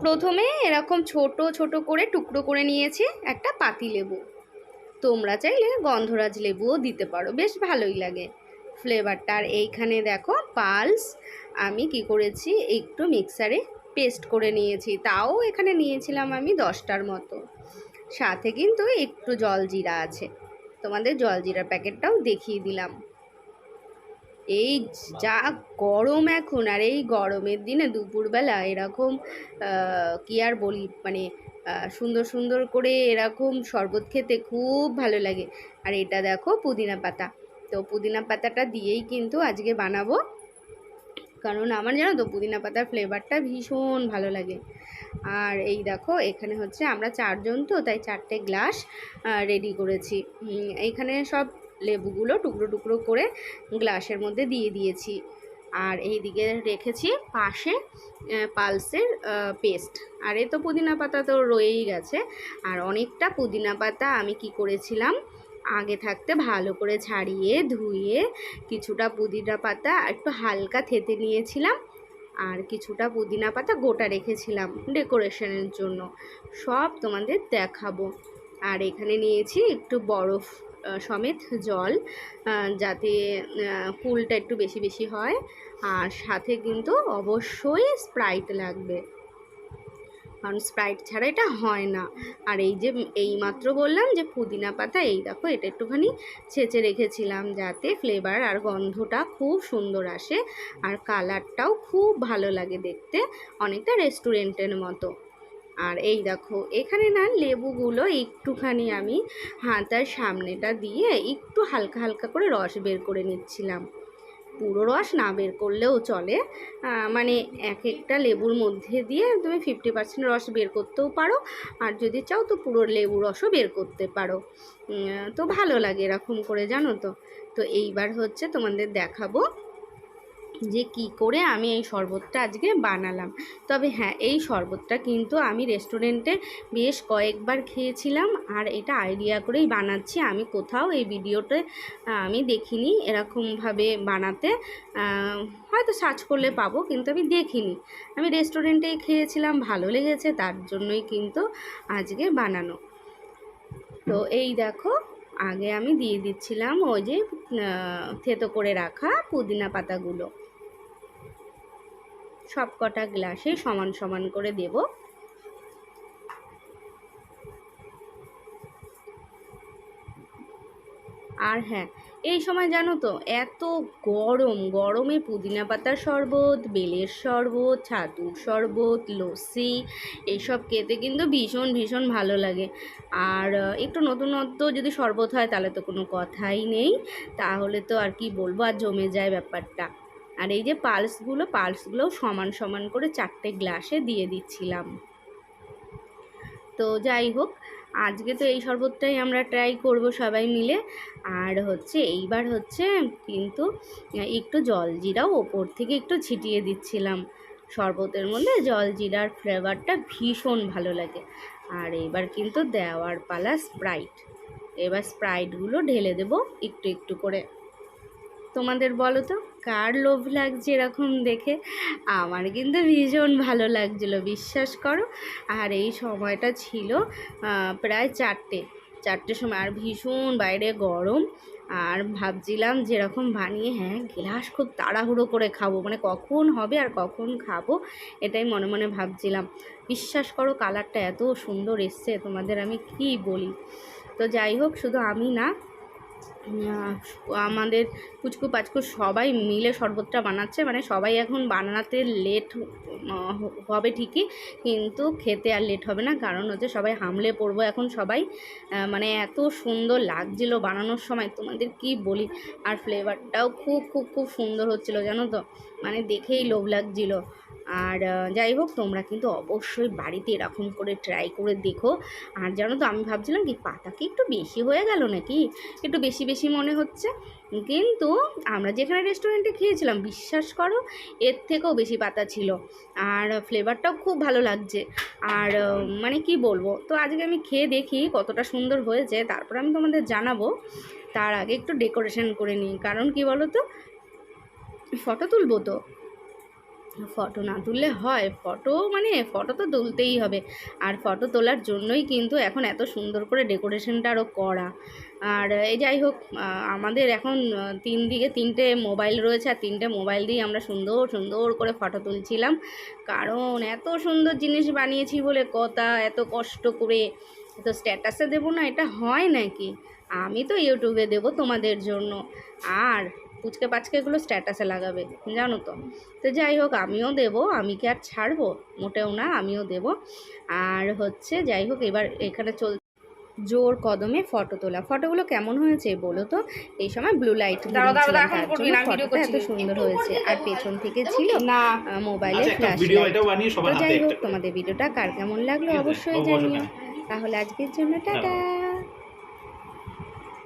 প্রথমে এরকম ছোট ছোট করে টুকরো করে নিয়েছি একটা পাতিলেবু। তোমরা চাইলে গন্ধরাজ লেবুও দিতে পারো, বেশ ভালোই লাগে ফ্লেভারটা। আর এইখানে দেখো পালস আমি কি করেছি, একটু মিক্সারে পেস্ট করে নিয়েছি, তাও এখানে নিয়েছিলাম আমি 10টার মতো। সাথে কিন্তু একটু জলজিরা আছে, তোমাদের জলজিরার প্যাকেটটাও দেখিয়ে দিলাম। এই যা গরম এখন, আর এই গরমের দিনে দুপুরবেলা এরকম কি আর বলি, মানে সুন্দর সুন্দর করে এরকম শরবত খেতে খুব ভালো লাগে। আর এটা দেখো পুদিনা পাতা, তো পুদিনা পাতাটা দিয়েই কিন্তু আজকে বানাবো, কারণ আমার জানো তো পুদিনা পাতার ফ্লেভারটা ভীষণ ভালো লাগে। আর এই দেখো এখানে হচ্ছে আমরা 4জন, তো তাই 4টে গ্লাস রেডি করেছি। এইখানে সব লেবুগুলো টুকরো টুকরো করে গ্লাসের মধ্যে দিয়ে দিয়েছি। আর এই দিকে রেখেছি পাশে পালসের পেস্ট। আর এ তো পুদিনা পাতা তো রয়েই গেছে। আর অনেকটা পুদিনা পাতা আমি কি করেছিলাম, আগে থাকতে ভালো করে ছাড়িয়ে ধুয়ে কিছুটা পুদিনা পাতা একটু হালকা থেতে নিয়েছিলাম, আর কিছুটা পুদিনা পাতা গোটা রেখেছিলাম ডেকোরেশনের জন্য। সব তোমাদের দেখাবো। আর এখানে নিয়েছি একটু বরফ সমেত জল, যাতে কুলটা একটু বেশি বেশি হয়। আর সাথে কিন্তু অবশ্যই স্প্রাইট লাগবে, কারণ স্প্রাইট ছাড়া এটা হয় না। আর এই যে এইমাত্র বললাম যে পুদিনা পাতা, এই দেখো এটা একটুখানি ছেঁচে রেখেছিলাম, যাতে ফ্লেভার আর গন্ধটা খুব সুন্দর আসে, আর কালারটাও খুব ভালো লাগে দেখতে, অনেকটা রেস্টুরেন্টের মতো। আর এই দেখো এখানে না লেবুগুলো একটুখানি আমি হাতার সামনেটা দিয়ে একটু হালকা হালকা করে রস বের করে নিচ্ছিলাম। পুরো রস না বের করলেও চলে, মানে এক একটা লেবুর মধ্যে দিয়ে তুমি 50% রস বের করতেও পারো, আর যদি চাও তো পুরো লেবু রসও বের করতে পারো। তো ভালো লাগে এরকম করে, জানো তো। তো এইবার হচ্ছে তোমাদের দেখাবো যে কি করে আমি এই শরবতটা আজকে বানালাম। তবে হ্যাঁ, এই শরবতটা কিন্তু আমি রেস্টুরেন্টে বেশ কয়েকবার খেয়েছিলাম, আর এটা আইডিয়া করেই বানাচ্ছি। আমি কোথাও এই ভিডিওতে আমি দেখিনি এরকমভাবে বানাতে, হয়তো সার্চ করলে পাবো, কিন্তু আমি দেখিনি। আমি রেস্টুরেন্টেই খেয়েছিলাম, ভালো লেগেছে, তার জন্যই কিন্তু আজকে বানানো। তো এই দেখো আগে আমি দিয়ে দিচ্ছিলাম ওই যে থেতো করে রাখা পুদিনা পাতাগুলো, সব কটা গ্লাসে সমান সমান করে দেব। আর হ্যাঁ, এই সময় জানো তো এত গরমে পুদিনা পাতার শরবত, বেলের শরবত, ছাতুর শরবত, লস্যি এইসব খেতে কিন্তু ভীষণ ভীষণ ভালো লাগে। আর একটু নতুনত্ব যদি শরবত হয় তাহলে তো কোনো কথাই নেই, তাহলে তো আর কি বলবো, আর জমে যায় ব্যাপারটা। আর এই যে পালসগুলোও সমান সমান করে 4টে গ্লাসে দিয়ে দিচ্ছিলাম। তো যাই হোক, আজকে তো এই শরবতটাই আমরা ট্রাই করব সবাই মিলে। আর হচ্ছে এইবার হচ্ছে কিন্তু একটু জলজিরাও ওপর থেকে একটু ছিটিয়ে দিচ্ছিলাম। শরবতের মধ্যে জলজিরার ফ্লেভারটা ভীষণ ভালো লাগে। আর এবার কিন্তু দেওয়ার পালা স্প্রাইট। এবার স্প্রাইটগুলো ঢেলে দেবো একটু একটু করে। তোমাদের বলো তো কার লোভ লাগছে এরকম দেখে? আমার কিন্তু ভীষণ ভালো লাগছিলো, বিশ্বাস করো। আর এই সময়টা ছিল প্রায় 4টে সময়, আর ভীষণ বাইরে গরম। আর ভাবছিলাম যেরকম বানিয়ে গ্লাস খুব তাড়াহুড়ো করে খাবো, মানে কখন হবে আর কখন খাবো, এটাই মনে মনে ভাবছিলাম। বিশ্বাস করো কালারটা এত সুন্দর এসছে, তোমাদের আমি কি বলি। তো যাই হোক, শুধু আমি না, আমাদের কুচকু পাচকু সবাই মিলে শরবতটা বানাচ্ছে, মানে সবাই এখন বানাতে লেট হবে ঠিকই, কিন্তু খেতে আর লেট হবে না, কারণ হচ্ছে সবাই হামলে পড়বো এখন সবাই। মানে এত সুন্দর লাগছিলো বানানোর সময়, তোমাদের কি বলি। আর ফ্লেভারটাও খুব খুব খুব সুন্দর হচ্ছিলো, জানো তো, মানে দেখেই লোভ লাগছিলো। আর যাই হোক, তোমরা কিন্তু অবশ্যই বাড়িতে এরকম করে ট্রাই করে দেখো। আর জানো তো, আমি ভাবছিলাম কি পাতা কি একটু বেশি হয়ে গেল নাকি, একটু বেশি বেশি মনে হচ্ছে, কিন্তু আমরা যেখানে রেস্টুরেন্টে খেয়েছিলাম বিশ্বাস করো এর থেকেও বেশি পাতা ছিল, আর ফ্লেভারটাও খুব ভালো লাগছে। আর মানে কি বলবো, তো আজকে আমি খেয়ে দেখি কতটা সুন্দর হয়েছে, তারপর আমি তোমাদের জানাবো। তার আগে একটু ডেকোরেশন করে নিই, কারণ কি বলো তো, ফটো তুলবো তো। ফটো না তুললে হয়? ফটো মানে ফটো তো তুলতেই হবে। আর ফটো তোলার জন্যই কিন্তু এখন এত সুন্দর করে ডেকোরেশনটা আরও করা। আর এই যাই হোক, আমাদের এখন 3 দিকে 3টে মোবাইল রয়েছে, আর 3টে মোবাইল দিয়েই আমরা সুন্দর সুন্দর করে ফটো তুলছিলাম। কারণ এত সুন্দর জিনিস বানিয়েছি বলে কথা, এত কষ্ট করে। তো স্ট্যাটাসে দেবো না, এটা হয় নাকি? আমি তো ইউটিউবে দেবো তোমাদের জন্য, আর পুচকে পাচকেগুলো স্ট্যাটাসে লাগাবে, জানো তো। তো যাই হোক, আমিও দেবো, আমি কি আর ছাড়বো? মোটেও না, আমিও দেবো। আর হচ্ছে যাই হোক, এবার এখানে জোর কদমে ফটো তোলা। ফটোগুলো কেমন হয়েছে বলো তো? এই সময় ব্লু লাইট ফটোটা এত সুন্দর হয়েছে। আর পেছন থেকে ছিল না মোবাইলের ফ্ল্যাশ লাইট। তো যাই হোক, তোমাদের ভিডিওটা কার কেমন লাগলো অবশ্যই জানিও। তাহলে আজকের জন্য টাটা।